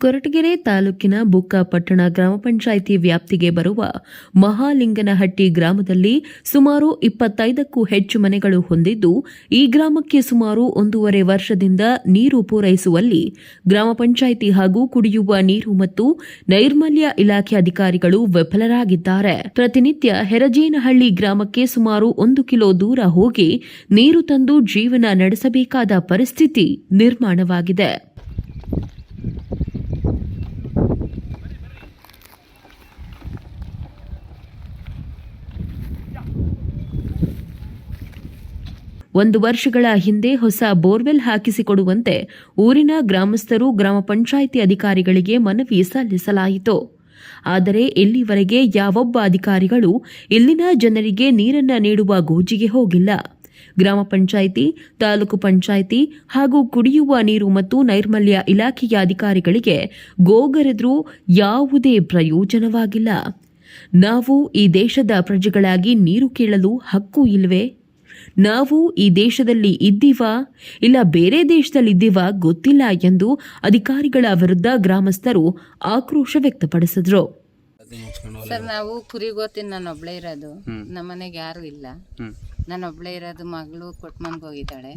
ಕೊರಟಗೆರೆ ತಾಲೂಕಿನ ಬುಕ್ಕಾಪಟ್ಟಣ ಗ್ರಾಮ ಪಂಚಾಯಿತಿ ವ್ಯಾಪ್ತಿಗೆ ಬರುವ ಮಹಾಲಿಂಗನಹಟ್ಟಿ ಗ್ರಾಮದಲ್ಲಿ ಸುಮಾರು 25ಕ್ಕೂ ಹೆಚ್ಚು ಮನೆಗಳು ಹೊಂದಿದ್ದು, ಈ ಗ್ರಾಮಕ್ಕೆ ಸುಮಾರು 1.5 ವರ್ಷದಿಂದ ನೀರು ಪೂರೈಸುವಲ್ಲಿ ಗ್ರಾಮ ಪಂಚಾಯಿತಿ ಹಾಗೂ ಕುಡಿಯುವ ನೀರು ಮತ್ತು ನೈರ್ಮಲ್ಯ ಇಲಾಖೆ ಅಧಿಕಾರಿಗಳು ವಿಫಲರಾಗಿದ್ದಾರೆ. ಪ್ರತಿನಿತ್ಯ ಹೆರಜೇನಹಳ್ಳಿ ಗ್ರಾಮಕ್ಕೆ ಸುಮಾರು 1 ಕಿಲೋ ದೂರ ಹೋಗಿ ನೀರು ತಂದು ಜೀವನ ನಡೆಸಬೇಕಾದ ಪರಿಸ್ಥಿತಿ ನಿರ್ಮಾಣವಾಗಿದೆ. ಒಂದು ವರ್ಷಗಳ ಹಿಂದೆ ಹೊಸ ಬೋರ್ವೆಲ್ ಹಾಕಿಸಿಕೊಡುವಂತೆ ಊರಿನ ಗ್ರಾಮಸ್ಥರು ಗ್ರಾಮ ಪಂಚಾಯಿತಿ ಅಧಿಕಾರಿಗಳಿಗೆ ಮನವಿ ಸಲ್ಲಿಸಲಾಯಿತು. ಆದರೆ ಇಲ್ಲಿವರೆಗೆ ಯಾವೊಬ್ಬ ಅಧಿಕಾರಿಗಳು ಇಲ್ಲಿನ ಜನರಿಗೆ ನೀರನ್ನು ನೀಡುವ ಗೋಜಿಗೆ ಹೋಗಿಲ್ಲ. ಗ್ರಾಮ ಪಂಚಾಯಿತಿ, ತಾಲೂಕು ಪಂಚಾಯಿತಿ ಹಾಗೂ ಕುಡಿಯುವ ನೀರು ಮತ್ತು ನೈರ್ಮಲ್ಯ ಇಲಾಖೆಯ ಅಧಿಕಾರಿಗಳಿಗೆ ಗೋಗರೆದ್ರೂ ಯಾವುದೇ ಪ್ರಯೋಜನವಾಗಿಲ್ಲ. ನಾವು ಈ ದೇಶದ ಪ್ರಜೆಗಳಾಗಿ ನೀರು ಕೇಳಲು ಹಕ್ಕು ಇಲ್ವೇ? ನಾವು ಈ ದೇಶದಲ್ಲಿ ಇದ್ದೀವಾ ಇಲ್ಲ ಬೇರೆ ದೇಶದಲ್ಲಿದ್ದೀವಾ ಗೊತ್ತಿಲ್ಲ ಎಂದು ಅಧಿಕಾರಿಗಳ ವಿರುದ್ಧ ಗ್ರಾಮಸ್ಥರು ಆಕ್ರೋಶ ವ್ಯಕ್ತಪಡಿಸಿದರು. ಸರ್, ನಾವು ಕುರಿಗೋತೀನಿ, ನಾನೊಬ್ಳೇ ಇರೋದು, ನಮ್ಮನೆಗೆ ಯಾರು ಇಲ್ಲ, ನಾನೊಬ್ಳೇ ಇರೋದು. ಮಗಳು ಕೊಟ್ಮನ್ಗೆ ಹೋಗಿದ್ದಾಳೆ.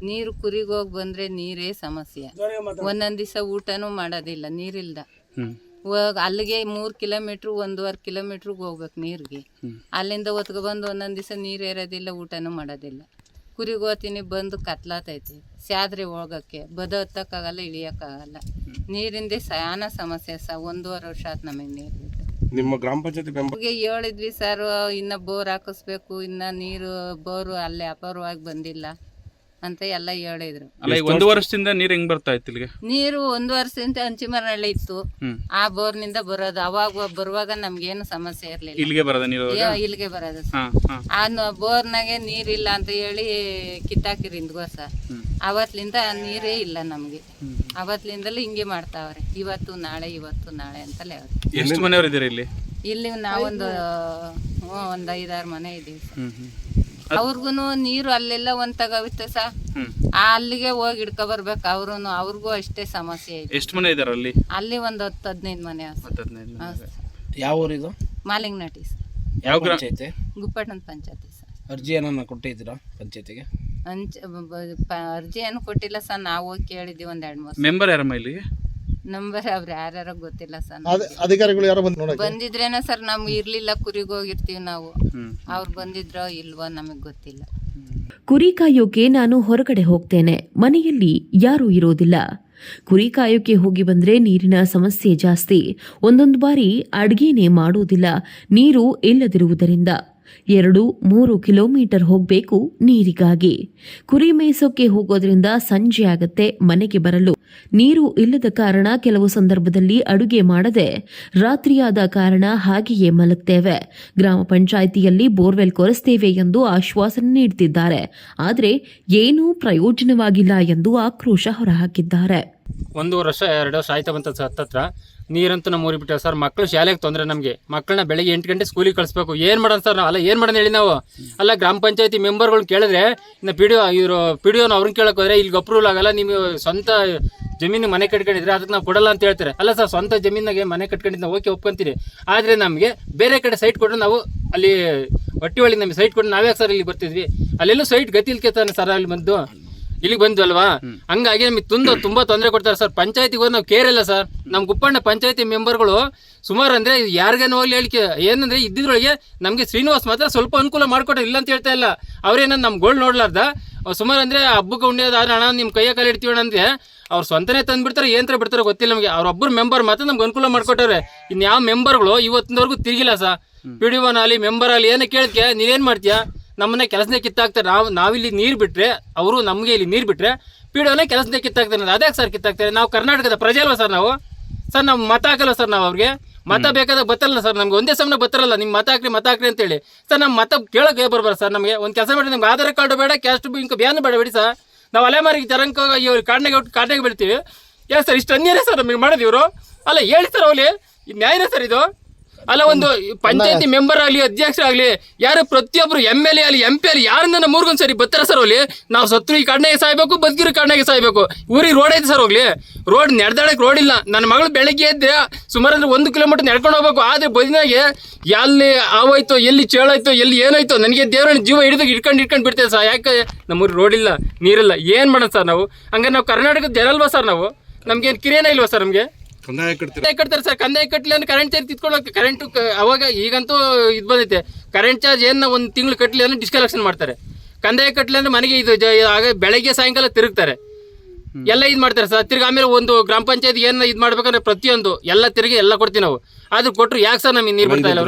ನೀರು ಕುರಿಗೋಗಿ ಬಂದ್ರೆ ನೀರೇ ಸಮಸ್ಯೆ. ಒಂದೊಂದು ದಿವಸ ಊಟನೂ ಮಾಡೋದಿಲ್ಲ ನೀರಿಲ್ದ. ಅಲ್ಲಿಗೆ 3 ಕಿಲೋಮೀಟ್ರ್ 1.5 ಕಿಲೋಮೀಟ್ರಿಗೆ ಹೋಗ್ಬೇಕು ನೀರಿಗೆ. ಅಲ್ಲಿಂದ ಹೊತ್ಕೊಬಂದು ಒಂದೊಂದು ದಿವಸ ನೀರು ಇರೋದಿಲ್ಲ, ಊಟನೂ ಮಾಡೋದಿಲ್ಲ. ಕುರಿಗೆ ಹೋಗ್ತೀನಿ, ಬಂದು ಕತ್ಲಾತೈತಿ, ಸ್ಯಾದ್ರೆ ಹೋಗೋಕ್ಕೆ ಹತ್ತಕ್ಕಾಗಲ್ಲ, ಇಳಿಯೋಕ್ಕಾಗಲ್ಲ. ನೀರಿಂದ ಸಾನ ಸಮಸ್ಯೆ ಸರ್. 1.5 ವರ್ಷ ಆಯ್ತು ನಮಗೆ ನೀರು ಬಿಟ್ಟು. ನಿಮ್ಮ ಗ್ರಾಮ ಪಂಚಾಯತಿ ಹೇಳಿದ್ವಿ ಸರ್, ಇನ್ನು ಬೋರ್ ಹಾಕಿಸ್ಬೇಕು, ಇನ್ನು ನೀರು ಬೋರು ಅಲ್ಲೇ ಅಪಾರವಾಗಿ ಬಂದಿಲ್ಲ ಅಂತ ಎಲ್ಲ ಹೇಳಿದ್ರು. ಅಲ್ಲ, 1 ವರ್ಷದಿಂದ ನೀರು ಹೆಂಗ್ ಬರ್ತಾ ಇತ್ತು ಇಲ್ಲಿಗೆ? ನೀರು 1 ವರ್ಷದಿಂದ ಹಂಚಿಮರಳ್ಳಿ ಇತ್ತು, ಆ ಬೋರ್ನಿಂದ ಬರೋದು. ಅವಾಗ ಬರುವಾಗ ನಮ್ಗೇನು ಸಮಸ್ಯೆ ಇರ್ಲಿಲ್ಲ. ಇಲ್ಲಿಗೆ ಬರೋದ ನೀರು? ಇಲ್ಲಿಗೆ ಬರೋದು. ಆ ಬೋರ್ನಾಗೆ ನೀರಿಲ್ಲ ಅಂತ ಹೇಳಿ ಕಿತ್ತಾಕಿರಿ ಹಿಂದ್ಗೋಸ. ಅವತ್ಲಿಂದ ನೀರೇ ಇಲ್ಲ ನಮ್ಗೆ. ಅವತ್ಲಿಂದಲೂ ಹಿಂಗೆ ಮಾಡ್ತಾವ್ರೆ, ಇವತ್ತು ನಾಳೆ ಅಂತಲೇ ಅವ್ರೆ. ಎಷ್ಟು ಮನೆಯವರು ಇದ್ದೀರಾ ಇಲ್ಲಿ? ಇಲ್ಲಿ ನಾವೊಂದು 5-6 ಮನೆ ಇದೀವಿ. ಅವ್ರಿಗೂ ನೀರು ಅಲ್ಲೆಲ್ಲ ಒಂದ್ ತಗೋವಿತ್ತು ಸರ್, ಅಲ್ಲಿಗೆ ಹೋಗಿ ಹಿಡ್ಕೊ ಬರ್ಬೇಕು. ಅವ್ರಿಗೂ ಅಷ್ಟೇ ಸಮಸ್ಯೆ ಇದೆ. ಎಷ್ಟು ಮನೆ ಇದಾರೆ ಅಲ್ಲಿ? ಅಲ್ಲಿ ಒಂದು 10-15 ಮನೆ. ಯಾವ ಊರಿದು? ಮಾಲಿಂಗನಹಟ್ಟಿ ಸರ್. ಯಾವ ಪಂಚಾಯತಿ? ಗುಪ್ಪಟ್ಟಣ ಪಂಚಾಯತಿ ಸರ್. ಅರ್ಜಿ ಏನನ್ನ ಕೊಟ್ಟಿದ್ದೀರಾ ಪಂಚಾಯತಿಗೆ? ಅರ್ಜಿ ಏನು ಕೊಟ್ಟಿಲ್ಲ ಸರ್, ನಾವು ಹೋಗಿ ಕೇಳಿದ್ವಿ 1-2-3. ಮೆಂಬರ್ ಯಾರಮ್ಮ ಇಲ್ಲಿಗೆ? ನಂಬರ್ ಅವ್ರು ಯಾರ್ಯಾರೋ ಗೊತ್ತಿಲ್ಲ ಸರ್. ಅಧಿಕಾರಿಗಳು ಯಾರು ಬಂದಿದ್ರೇನ ಸರ್, ನಮ್ಗೆ ಇರ್ಲಿಲ್ಲ, ಕುರಿಗೆ ಹೋಗಿರ್ತೀವಿ ನಾವು. ಅವ್ರು ಬಂದಿದ್ರೋ ಇಲ್ವೋ ನಮಗ್ ಗೊತ್ತಿಲ್ಲ. ಕುರಿ ಕಾಯೋಕೆ ನಾನು ಹೊರಗಡೆ ಹೋಗ್ತೇನೆ, ಮನೆಯಲ್ಲಿ ಯಾರೂ ಇರೋದಿಲ್ಲ. ಕುರಿ ಕಾಯೋಕೆ ಹೋಗಿ ಬಂದ್ರೆ ನೀರಿನ ಸಮಸ್ಯೆ ಜಾಸ್ತಿ. ಒಂದೊಂದು ಬಾರಿ ಅಡ್ಗೆನೇ ಮಾಡೋದಿಲ್ಲ ನೀರು ಇಲ್ಲದಿರುವುದರಿಂದ. 2-3 ಕಿಲೋಮೀಟರ್ ಹೋಗಬೇಕು ನೀರಿಗಾಗಿ. ಕುರಿ ಮೇಯಿಸೋಕೆ ಹೋಗೋದ್ರಿಂದ ಸಂಜೆ ಆಗತ್ತೆ ಮನೆಗೆ ಬರಲು. ನೀರು ಇಲ್ಲದ ಕಾರಣ ಕೆಲವು ಸಂದರ್ಭದಲ್ಲಿ ಅಡುಗೆ ಮಾಡದೆ ರಾತ್ರಿಯಾದ ಕಾರಣ ಹಾಗೆಯೇ ಮಲಗ್ತೇವೆ. ಗ್ರಾಮ ಪಂಚಾಯಿತಿಯಲ್ಲಿ ಬೋರ್ವೆಲ್ ಕೊರೆಸ್ತೇವೆ ಎಂದು ಆಶ್ವಾಸನೆ ನೀಡುತ್ತಿದ್ದಾರೆ, ಆದರೆ ಏನೂ ಪ್ರಯೋಜನವಾಗಿಲ್ಲ ಎಂದು ಆಕ್ರೋಶ ಹೊರಹಾಕಿದ್ದಾರೆ. 1 ವರ್ಷ 2 ವರ್ಷ ಆಯ್ತಾ ಬಂತ ಹತ್ತತ್ರ ನೀರಂತೂ ನಮ್ಮ ಊರಿಗೆ ಬಿಟ್ಟಾರೆ ಸರ್. ಮಕ್ಕಳು ಶಾಲೆಗೆ ತೊಂದರೆ. ನಮಗೆ ಮಕ್ಕಳನ್ನ ಬೆಳಗ್ಗೆ 8 ಗಂಟೆ ಸ್ಕೂಲಿಗೆ ಕಳಿಸ್ಬೇಕು. ಏನು ಮಾಡೋಣ ಸರ್? ಅಲ್ಲ, ಏನು ಮಾಡೋಣ ಹೇಳಿ ನಾವು? ಅಲ್ಲ, ಗ್ರಾಮ ಪಂಚಾಯತಿ ಮೆಂಬರ್ಗಳು ಕೇಳಿದ್ರೆ ಇನ್ನು ಪಿ ಡಿ ಒನ ಅವ್ರನ್ನ ಕೇಳಕ್ಕೆ ಹೋದ್ರೆ ಇಲ್ಲಿ ಅಪ್ರೂವಲ್ ಆಗಲ್ಲ, ನೀವು ಸ್ವಂತ ಜಮೀನು ಮನೆ ಕಟ್ಕೊಂಡಿದ್ರೆ ಅದಕ್ಕೆ ನಾವು ಕೊಡಲ್ಲ ಅಂತ ಹೇಳ್ತಾರೆ. ಅಲ್ಲ ಸರ್, ಸ್ವಂತ ಜಮೀನಾಗೆ ಮನೆ ಕಟ್ಕೊಂಡಿದ್ದು ನಾವು ಓಕೆ ಒಪ್ಕೊಂತೀರಿ, ಆದರೆ ನಮಗೆ ಬೇರೆ ಕಡೆ ಸೈಟ್ ಕೊಟ್ಟರೆ ನಾವು ಅಲ್ಲಿ ಹೊಟ್ಟಿ ಒಳಗೆ ನಮಗೆ ಸೈಟ್ ಕೊಟ್ಟು ನಾವ್ಯಾಕೆ ಸರ್ ಇಲ್ಲಿ ಬರ್ತಿದ್ವಿ? ಅಲ್ಲೆಲ್ಲೂ ಸೈಟ್ ಗತಿ ಇಲ್ಕೇತಾನೆ ಸರ್, ಅಲ್ಲಿ ಬಂದು ಇಲ್ಲಿಗೆ ಬಂದು ಅಲ್ವಾ? ಹಂಗಾಗಿ ನಮಗೆ ತುಂಬಾ ತೊಂದರೆ ಕೊಡ್ತಾರೆ ಸರ್. ಪಂಚಾಯತಿಗೆ ಹೋಗಿ ನಾವು ಕೇರ್ ಇಲ್ಲ ಸರ್. ನಮ್ಮ ಗುಪ್ಪಣ್ಣ ಪಂಚಾಯತಿ ಮೆಂಬರ್ಗಳು ಸುಮಾರು ಅಂದರೆ ಯಾರಿಗೇನೋ ಹೋಗ್ಲಿ ಹೇಳಿಕೆ ಏನಂದ್ರೆ ಇದ್ದಿದ್ರೊಳಗೆ ನಮಗೆ ಶ್ರೀನಿವಾಸ್ ಮಾತ್ರ ಸ್ವಲ್ಪ ಅನುಕೂಲ ಮಾಡಿಕೊಟ್ರೆ, ಇಲ್ಲ ಅಂತ ಹೇಳ್ತಾ ಇಲ್ಲ. ಅವ್ರೇನ ನಮ್ಮ ಗೋಲ್ಡ್ ನೋಡ್ಲಾರ್ದ ಸುಮಾರು ಅಂದರೆ ಹಬ್ಬಕ್ಕೆ ಉಂಡಿಯೋದಾದ್ರೆ ಹಣ ನಿಮ್ಮ ಕೈಯ ಕಾಲು ಇಡ್ತೀವಿ ಅಂದರೆ ಅವ್ರು ಸ್ವಂತನೇ ತಂದುಬಿಡ್ತಾರೆ, ಏನ್ರ ಬಿಡ್ತಾರೆ ಗೊತ್ತಿಲ್ಲ ನಮಗೆ. ಅವ್ರೊಬ್ಬರು ಮೆಂಬರ್ ಮಾತ್ರ ನಮ್ಗೆ ಅನುಕೂಲ ಮಾಡಿಕೊಟ್ಟವ್ರೆ. ಇನ್ನು ಯಾವ ಮೆಂಬರ್ಗಳು ಇವತ್ತಿನವರೆಗೂ ತಿರುಗಿಲ್ಲ ಸರ್. ಪಿ ಡಿ ಒನ್ ಆಗಲಿ ಮೆಂಬರ್ ಆಗಲಿ ಏನೋ ಕೇಳಿದ್ಕೆ ನೀವೇನು ಮಾಡ್ತೀಯಾ? ನಮ್ಮನ್ನೇ ಕೆಲಸನೇ ಕಿತ್ತಾಕ್ತಾರೆ. ನಾವಿಲ್ಲಿ ನೀರು ಬಿಟ್ಟರೆ, ಅವರು ನಮಗೆ ಇಲ್ಲಿ ನೀರು ಬಿಟ್ಟರೆ ಪಿ ಡಿ ಒನೇ ಕೆಲಸನೇ ಕಿತ್ತಾಕ್ತಾರೆ. ಅದ್ಯಾಕೆ ಸರ್ ಕಿತ್ತಾಕ್ತಾರೆ? ನಾವು ಕರ್ನಾಟಕದ ಪ್ರಜೆ ಅಲ್ವಾ ಸರ್? ನಾವು ಮತ ಹಾಕಲ್ಲ ಸರ್. ನಾವು ಅವ್ರಿಗೆ ಮತ ಬೇಕಾದಾಗ ಬತ್ತಲ್ಲ ಸರ್. ನಮ್ಗೆ ಒಂದೇ ಸಮಯ ಬತ್ತರಲ್ಲ, ನಿಮ್ಮ ಮತ ಹಾಕ್ರಿ ಅಂತೇಳಿ ಸರ್. ನಮ್ಮ ಮತ ಕೇಳೋಕೆ ಬರ್ಬಾರ ಸರ್. ನಮಗೆ ಒಂದು ಕೆಲಸ ಮಾಡಿ, ನಮ್ಗೆ ಆಧಾರ್ ಕಾರ್ಡು ಬೇಡ, ಕ್ಯಾಸ್ಟ್ ಇಂಕ ಬ್ಯಾನ್ ಬೇಡ ಬಿಡಿ ಸರ್. ನಾವು ಅಲೆಮಾರಿಗೆ ಜರಂಕ ಕಾಡ್ನಾಗೆ ಬಿಡ್ತೀವಿ. ಯಾಕೆ ಸರ್ ಇಷ್ಟು ಅನ್ಯಾಯ ಸರ್ ನಮಗೆ ಮಾಡೋದು ಇವರು? ಅಲ್ಲ ಹೇಳಿ ಸರ್, ಅವಲಿ ಇದು ನ್ಯಾಯನೇ ಸರ್ ಇದು? ಅಲ್ಲ ಒಂದು ಪಂಚಾಯತಿ ಮೆಂಬರ್ ಆಗಲಿ ಅಧ್ಯಕ್ಷರಾಗಲಿ ಯಾರು ಪ್ರತಿಯೊಬ್ಬರು MLA ಆಗಲಿ MP ಆಗಲಿ ಯಾರಿಂದ ನಮ್ಮ ಊರಿಗೊಂದು ಸರಿ ಬರ್ತಾರ ಸರ್ ಹೋಗ್ಲಿ. ನಾವು ಸತ್ರು ಈ ಕಣ್ಣಾಗೆ ಸಾಯ್ಬೇಕು, ಬದುಕಿರೋ ಕಣ್ಣಾಗೆ ಸಾಯ್ಬೇಕು. ಊರಿಗೆ ರೋಡ್ ಐತೆ ಸರ್ ಹೋಗ್ಲಿ, ರೋಡ್ ನಡೆದಾಡಕ್ಕೆ ರೋಡ್ ಇಲ್ಲ. ನನ್ನ ಮಗಳು ಬೆಳಗ್ಗೆ ಎದ್ದೆ ಸುಮಾರು ಅಂದ್ರೆ 1 ಕಿಲೋಮೀಟರ್ ನಡ್ಕೊಂಡು ಹೋಗ್ಬೇಕು. ಆದರೆ ಬದಿನಾಗೆ ಎಲ್ಲಿ ಆವಾಯ್ತೋ, ಎಲ್ಲಿ ಚೇಳಾಯ್ತೋ, ಎಲ್ಲಿ ಏನಾಯ್ತೋ, ನನಗೆ ದೇವರನ್ನ ಜೀವ ಇಟ್ಕೊಂಡು ಬಿಡ್ತೇವೆ ಸರ್. ಯಾಕೆ ನಮ್ಮೂರಿಗೆ ರೋಡ್ ಇಲ್ಲ, ನೀರಿಲ್ಲ, ಏನು ಮಾಡೋಣ ಸರ್ ನಾವು? ಹಂಗಾರೆ ನಾವು ಕರ್ನಾಟಕದ ಜನ ಅಲ್ವಾ ಸರ್? ನಾವು ನಮ್ಗೇನು ಕಿರಿಯನೇ ಇಲ್ವಾ ಸರ್? ನಮಗೆ ಕಂದಾಯ ಕಟ್ತೀರಾ? ಕಟ್ತಾರೆ ಸರ್. ಕಂದಾಯ ಕಟ್ಟಲಿ ಅಂದ್ರೆ ಕರೆಂಟ್ ಚಾರ್ಜ್ ತಿತ್ಕೊಳ್ಳೋಕೆ ಕರೆಂಟು ಅವಾಗ ಈಗಂತೂ ಇದು ಬಂದೈತೆ. ಕರೆಂಟ್ ಚಾರ್ಜ್ ಏನು ಒಂದು ತಿಂಗಳು ಕಟ್ಟಲಿ ಅಂದ್ರೆ ಡಿಸ್ಕಲೆಕ್ಷನ್ ಮಾಡ್ತಾರೆ. ಕಂದಾಯ ಕಟ್ಟಲಿ ಅಂದ್ರೆ ಮನೆಗೆ ಇದು ಆಗ ಬೆಳಗ್ಗೆ ಸಾಯಂಕಾಲ ತಿರುಗ್ತಾರೆ, ಎಲ್ಲ ಇದು ಮಾಡ್ತಾರೆ ಸರ್. ತಿರ್ಗಿ ಆಮೇಲೆ ಒಂದು ಗ್ರಾಮ ಪಂಚಾಯತ್ ಏನು ಇದು ಮಾಡ್ಬೇಕಂದ್ರೆ ಪ್ರತಿಯೊಂದು ಎಲ್ಲ ತಿರುಗಿ ಎಲ್ಲ ಕೊಡ್ತೀವಿ ನಾವು. ಆದ್ರೂ ಕೊಟ್ಟರು ಯಾಕೆ ಸರ್ ನಮಗೆ ನೀರು ಬರ್ತಾ ಇಲ್ಲ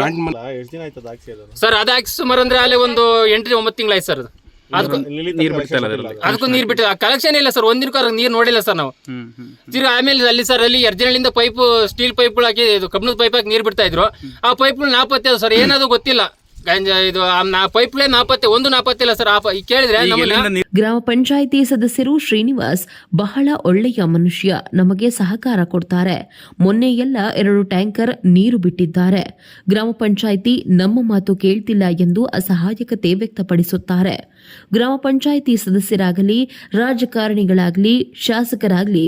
ಸರ್? ಅದು ಹಾಕಿ ಸುಮಾರು ಅಂದ್ರೆ ಅಲ್ಲೇ ಒಂದು 8-9 ತಿಂಗಳಾಯ್ತು ಸರ್. ಅದಕ್ಕೂ ನೀರು ಬಿಡ್ತಾ ಇಲ್ಲ ಅದರಲ್ಲಿ. ಅದಕ್ಕೂ ನೀರು ಬಿಟ್ಟು ಕಲೆಕ್ಷನ್ ಇಲ್ಲ ಸರ್. ಒಂದಿನಕ್ಕೂ ನೀರು ನೋಡಿಲ್ಲ ಸರ್ ನಾವು. ತಿರ್ಗಿ ಆಮೇಲೆ ಅಲ್ಲಿ ಸರ್ ಅಲ್ಲಿ ಎರ್ಜನಳ್ಳಿಂದ ಪೈಪು ಸ್ಟೀಲ್ ಪೈಪ್ಗಳು ಹಾಕಿ ಇದು ಕಬ್ಬಿಣದ ಪೈಪ್ ಹಾಕಿ ನೀರು ಬಿಡ್ತಾ ಇದ್ರು. ಆ ಪೈಪ್ಗಳು ನಾಪತ್ತೆ ಅದು ಸರ್, ಏನಾದ್ರು ಗೊತ್ತಿಲ್ಲ. ಇದು ಪೈಪ್ಲೇ ನಾಪತ್ತೆ, ಒಂದು ನಾಪತ್ತಿಲ್ಲ ಸರ್. ಕೇಳಿದ್ರೆ ಗ್ರಾಮ ಪಂಚಾಯಿತಿ ಸದಸ್ಯರು ಶ್ರೀನಿವಾಸ್ ಬಹಳ ಒಳ್ಳೆಯ ಮನುಷ್ಯ, ನಮಗೆ ಸಹಕಾರ ಕೊಡ್ತಾರೆ. ಮೊನ್ನೆ ಎಲ್ಲ 2 ಟ್ಯಾಂಕರ್ ನೀರು ಬಿಟ್ಟಿದ್ದಾರೆ. ಗ್ರಾಮ ಪಂಚಾಯಿತಿ ನಮ್ಮ ಮಾತು ಕೇಳ್ತಿಲ್ಲ ಎಂದು ಅಸಹಾಯಕತೆ ವ್ಯಕ್ತಪಡಿಸುತ್ತಾರೆ. ಗ್ರಾಮ ಪಂಚಾಯಿತಿ ಸದಸ್ಯರಾಗಲಿ, ರಾಜಕಾರಣಿಗಳಾಗಲಿ, ಶಾಸಕರಾಗಲಿ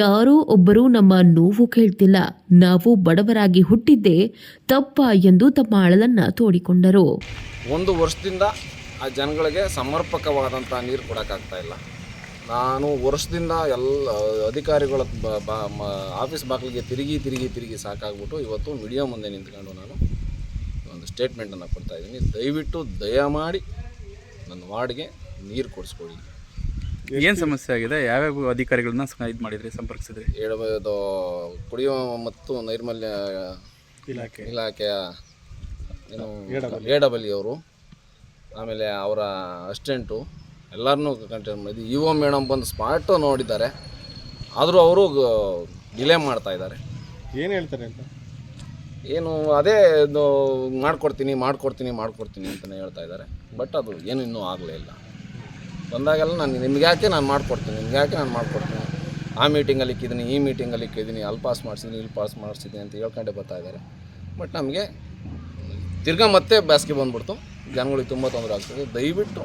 ಯಾರೋ ಒಬ್ಬರು ನಮ್ಮ ನೋವು ಕೇಳ್ತಿಲ್ಲ. ನಾವು ಬಡವರಾಗಿ ಹುಟ್ಟಿದ್ದೇ ತಪ್ಪ ಎಂದು ತಮ್ಮ ಅಳಲನ್ನ ತೋಡಿಕೊಂಡರು. 1 ವರ್ಷದಿಂದ ಆ ಜನಗಳಿಗೆ ಸಮರ್ಪಕವಾದಂಥ ನೀರು ಕೊಡೋಕ್ಕಾಗ್ತಾ ಇಲ್ಲ. ನಾನು ವರ್ಷದಿಂದ ಎಲ್ಲ ಅಧಿಕಾರಿಗಳ ಆಫೀಸ್ ಬಾಗಿಲಿಗೆ ತಿರುಗಿ ಸಾಕಾಗ್ಬಿಟ್ಟು ಇವತ್ತು ಮೀಡಿಯಾ ಮುಂದೆ ನಿಂತ್ಕೊಂಡು ನಾನು ಒಂದು ಸ್ಟೇಟ್ಮೆಂಟನ್ನು ಕೊಡ್ತಾಯಿದ್ದೀನಿ. ದಯವಿಟ್ಟು ದಯಮಾಡಿ ನನ್ನ ವಾರ್ಡ್ಗೆ ನೀರು ಕೊಡಿಸ್ಕೊಡಿ. ಏನು ಸಮಸ್ಯೆ ಆಗಿದೆ? ಯಾವ್ಯಾವ ಅಧಿಕಾರಿಗಳನ್ನ ಇದು ಮಾಡಿದ್ರಿ, ಸಂಪರ್ಕಿಸಿದ್ರಿ? ಇದು ಕುಡಿಯುವ ಮತ್ತು ನೈರ್ಮಲ್ಯ ಇಲಾಖೆಯ ಏನು AW ಅವರು, ಆಮೇಲೆ ಅವರ ಅಸಿಸ್ಟೆಂಟು ಎಲ್ಲರನ್ನೂ ಕಂಟೆಂಟ್ ಮಾಡಿದ್ವಿ. UO ಮೇಡಮ್ ಬಂದು ಸ್ಪಾಟು ನೋಡಿದ್ದಾರೆ, ಆದರೂ ಅವರು ಡಿಲೇ ಮಾಡ್ತಾಯಿದ್ದಾರೆ. ಏನು ಹೇಳ್ತಾರೆ ಅಂತ? ಏನು ಅದೇ ಇದು ಮಾಡ್ಕೊಡ್ತೀನಿ ಅಂತಲೇ ಹೇಳ್ತಾ ಇದ್ದಾರೆ. ಬಟ್ ಅದು ಏನು ಇನ್ನೂ ಆಗಲೇ ಇಲ್ಲ. ಬಂದಾಗೆಲ್ಲ ನಿಮ್ಗೆ ಯಾಕೆ ನಾನು ಮಾಡ್ಕೊಡ್ತೀನಿ ಆ ಮೀಟಿಂಗಲ್ಲಿ ಇಕ್ಕಿದ್ದೀನಿ, ಈ ಮೀಟಿಂಗಲ್ಲಿ ಇಕ್ಕಿದ್ದೀನಿ, ಅಲ್ಲಿ ಪಾಸ್ ಮಾಡಿಸಿದ್ದೀನಿ, ಇಲ್ಲಿ ಪಾಸ್ ಮಾಡಿಸಿದ್ದೀನಿ ಅಂತ ಹೇಳ್ಕೊಂಡೆ ಬರ್ತಾ ಇದ್ದಾರೆ. ಬಟ್ ನಮಗೆ ತಿರ್ಗಾ ಮತ್ತೆ ಬೇಸಿಗೆ ಬಂದ್ಬಿಡ್ತು, ಜನಗಳಿಗೆ ತುಂಬ ತೊಂದರೆ ಆಗ್ತದೆ. ದಯವಿಟ್ಟು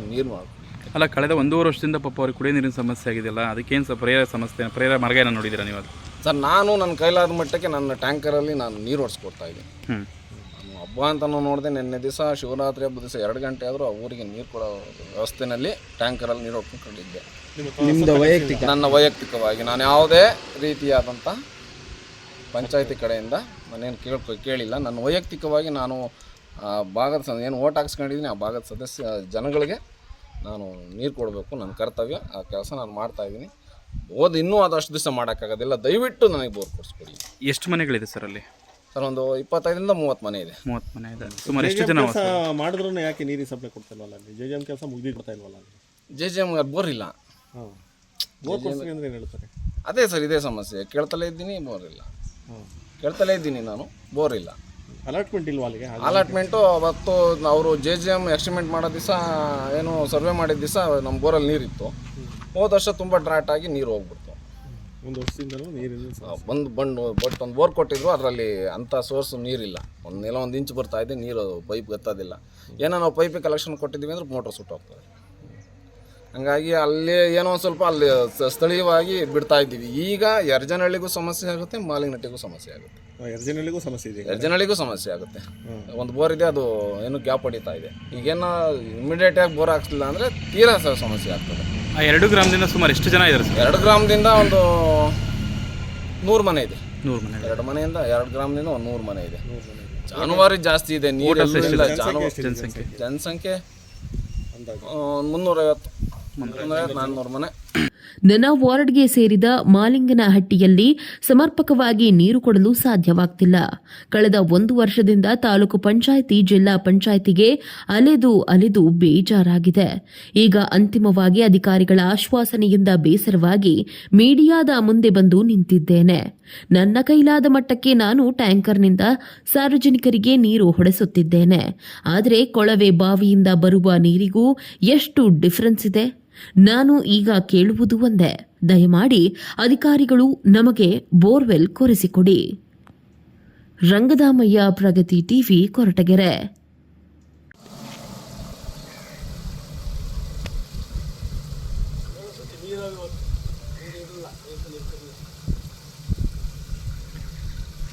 ನೀರು ಮಾಡಿ. ಅಲ್ಲ, ಕಳೆದ 1.5 ವರ್ಷದಿಂದ ಪಾಪ ಅವ್ರಿಗೆ ಕುಡಿಯೋ ನೀರಿನ ಸಮಸ್ಯೆ ಆಗಿದೆಯಲ್ಲ, ಅದಕ್ಕೇನು ಸರ್ ಪರಿಹಾರ ಮಾರ್ಗ ಏನೋ ನೋಡಿದ್ದೀರಾ ನೀವು? ಸರ್, ನಾನು ನನ್ನ ಕೈಲಾದ ಮಟ್ಟಕ್ಕೆ ನನ್ನ ಟ್ಯಾಂಕರಲ್ಲಿ ನಾನು ನೀರು ಓಡಿಸ್ಕೊಡ್ತಾ ಇದ್ದೀನಿ. ನಾನು ಹಬ್ಬ ಅಂತಲೂ ನೋಡಿದೆ. ನಿನ್ನೆ ದಿವಸ ಶಿವರಾತ್ರಿ ಹಬ್ಬದ ದಿವಸ 2 ಗಂಟೆ ಆದರೂ ಆ ಊರಿಗೆ ನೀರು ಕೊಡೋ ವ್ಯವಸ್ಥೆಯಲ್ಲಿ ಟ್ಯಾಂಕರಲ್ಲಿ ನೀರು ಹೊಡ್ಕೊಂಡಿದ್ದೆ. ನನ್ನ ವೈಯಕ್ತಿಕವಾಗಿ ನಾನು ಯಾವುದೇ ರೀತಿಯಾದಂಥ ಪಂಚಾಯತಿ ಕಡೆಯಿಂದ ನಾನೇನು ಕೇಳಿಲ್ಲ. ನನ್ನ ವೈಯಕ್ತಿಕವಾಗಿ ನಾನು ಭಾಗದ ಏನು ಓಟ್ ಹಾಕ್ಸ್ಕೊಂಡಿದ್ದೀನಿ ಆ ಭಾಗದ ಜನಗಳಿಗೆ ನಾನು ನೀರು ಕೊಡಬೇಕು, ನನ್ನ ಕರ್ತವ್ಯ. ಆ ಕೆಲಸ ನಾನು ಮಾಡ್ತಾಯಿದ್ದೀನಿ. ಇನ್ನೂ ಅದಷ್ಟು ದಿವಸ ಮಾಡೋಕ್ಕಾಗೋದಿಲ್ಲ. ದಯವಿಟ್ಟು ನನಗೆ ಬೋರ್ ಕೊಡಿಸ್ಕೊಡಿ. ಎಷ್ಟು ಮನೆಗಳಿದೆ ಸರ್ ಅಲ್ಲಿ? ಸರ್, ಒಂದು 25ರಿಂದ 30 ಮನೆ ಇದೆ. 30 ಮನೆ ಇದೆ. ಸುಮಾರು ಎಷ್ಟು ಜನ ಮಾಡಿದ್ರು ಯಾಕೆ ನೀರಿಗೆ ಸಪ್ಲೈ ಕೊಡ್ತಾಯಿಲ್ವಲ್ಲ? ಅಲ್ಲಿ JJM ಕೆಲಸ ಮುಗಿದು ಕೊಡ್ತಾ ಇಲ್ವಲ್ಲ? JJM ಬೋರ್ ಇಲ್ಲ. ಬೋರ್ ಕೊಡ್ತೀನಿ ಅಂದರೆ ಏನು ಹೇಳ್ತಾರೆ? ಅದೇ ಸರ್, ಇದೇ ಸಮಸ್ಯೆ. ಕೇಳ್ತಲೇ ಇದ್ದೀನಿ, ಬೋರ್ ಇಲ್ಲ. ಕೇಳ್ತಲೇ ಇದ್ದೀನಿ ನಾನು, ಬೋರ್ ಇಲ್ಲ. ಅಲಾಟ್ಮೆಂಟ್ ಇಲ್ವಾ ಅಲ್ಲಿಗೆ? ಅಲಾಟ್ಮೆಂಟು ಅವತ್ತು ಅವರು JJM ಎಸ್ಟಿಮೇಟ್ ಮಾಡೋ ದಿವಸ ಏನು ಸರ್ವೆ ಮಾಡಿದ ದಿವಸ ನಮ್ಮ ಬೋರಲ್ಲಿ ನೀರಿತ್ತು. ಹೋದ ವರ್ಷ ತುಂಬ ಡ್ರಾಟ್ ಆಗಿ ನೀರು ಹೋಗ್ಬಿಡ್ತು. 1 ವರ್ಷದಿಂದಲೂ ನೀರಿಲ್ಲ. ಬಟ್ ಒಂದು ಬೋರ್ ಕೊಟ್ಟಿದ್ರು, ಅದರಲ್ಲಿ ಅಂಥ ಸೋರ್ಸು ನೀರಿಲ್ಲ. ಒಂದು ಇಂಚು ಬರ್ತಾ ಇದೆ ನೀರು, ಪೈಪ್ ಗೊತ್ತೋದಿಲ್ಲ. ಏನೋ ನಾವು ಪೈಪಿಗೆ ಕಲೆಕ್ಷನ್ ಕೊಟ್ಟಿದ್ದೀವಿ ಅಂದ್ರೆ ಮೋಟ್ರ್ ಸುಟ್ಟೋಗ್ತದೆ. ಹಂಗಾಗಿ ಅಲ್ಲಿ ಏನೋ ಒಂದು ಸ್ವಲ್ಪ ಅಲ್ಲಿ ಸ್ಥಳೀಯವಾಗಿ ಬಿಡ್ತಾ ಇದ್ದೀವಿ. ಈಗ ಯರ್ಜನಹಳ್ಳಿಗೂ ಸಮಸ್ಯೆ ಆಗುತ್ತೆ, ಮಾಲಿಂಗನಟ್ಟಿಗೂ ಸಮಸ್ಯೆ ಆಗುತ್ತೆ. ಯರ್ಜನಹಳ್ಳಿಗೂ ಸಮಸ್ಯೆ ಆಗುತ್ತೆ. ಒಂದು ಬೋರ್ ಇದೆ, ಅದು ಏನು ಗ್ಯಾಪ್ ಹೊಡಿತಾ ಇದೆ. ಈಗೇನು ಇಮಿಡಿಯೇಟಾಗಿ ಬೋರ್ ಹಾಕ್ಸಿಲ್ಲ ಅಂದರೆ ತೀರಾ ಸಮಸ್ಯೆ ಆಗ್ತದೆ. ಆ 2 ಗ್ರಾಮದಿಂದ ಸುಮಾರು ಎಷ್ಟು ಜನ ಇದ್ದಾರೆ ಸರ್? 2 ಗ್ರಾಮದಿಂದ ಒಂದು 100 ಮನೆ ಇದೆ. 100 ಮನೆ. 2 ಮನೆಯಿಂದ 2 ಗ್ರಾಮದಿಂದ ಒಂದು 100 ಮನೆ ಇದೆ. ಜಾನುವಾರು ಜಾಸ್ತಿ ಇದೆ, ನೀರು ಇಲ್ಲ. ಜನಸಂಖ್ಯೆ 350, 400 ಮನೆ. ನನ್ನ ವಾರ್ಡ್ಗೆ ಸೇರಿದ ಮಾಲಿಂಗನಹಟ್ಟಿಯಲ್ಲಿ ಸಮರ್ಪಕವಾಗಿ ನೀರು ಕೊಡಲು ಸಾಧ್ಯವಾಗ್ತಿಲ್ಲ. ಕಳೆದ 1 ವರ್ಷದಿಂದ ತಾಲೂಕು ಪಂಚಾಯಿತಿ, ಜಿಲ್ಲಾ ಪಂಚಾಯಿತಿಗೆ ಅಲೆದು ಬೇಜಾರಾಗಿದೆ. ಈಗ ಅಂತಿಮವಾಗಿ ಅಧಿಕಾರಿಗಳ ಆಶ್ವಾಸನೆಯಿಂದ ಬೇಸರವಾಗಿ ಮೀಡಿಯಾದ ಮುಂದೆ ಬಂದು ನಿಂತಿದ್ದೇನೆ. ನನ್ನ ಕೈಲಾದ ಮಟ್ಟಕ್ಕೆ ನಾನು ಟ್ಯಾಂಕರ್ನಿಂದ ಸಾರ್ವಜನಿಕರಿಗೆ ನೀರು ಹೊಡೆಸುತ್ತಿದ್ದೇನೆ. ಆದರೆ ಕೊಳವೆ ಬಾವಿಯಿಂದ ಬರುವ ನೀರಿಗೂ ಎಷ್ಟು ಡಿಫರೆನ್ಸ್ ಇದೆ? ನಾನು ಈಗ ಕೇಳುವುದು ಒಂದೇ, ದಯಮಾಡಿ ಅಧಿಕಾರಿಗಳು ನಮಗೆ ಬೋರ್ವೆಲ್ ಕೊರೆಸಿಕೊಡಿ. ರಂಗದಾಮಯ್ಯ, ಪ್ರಗತಿ ಟಿವಿ, ಕೊರಟಗೆರೆ.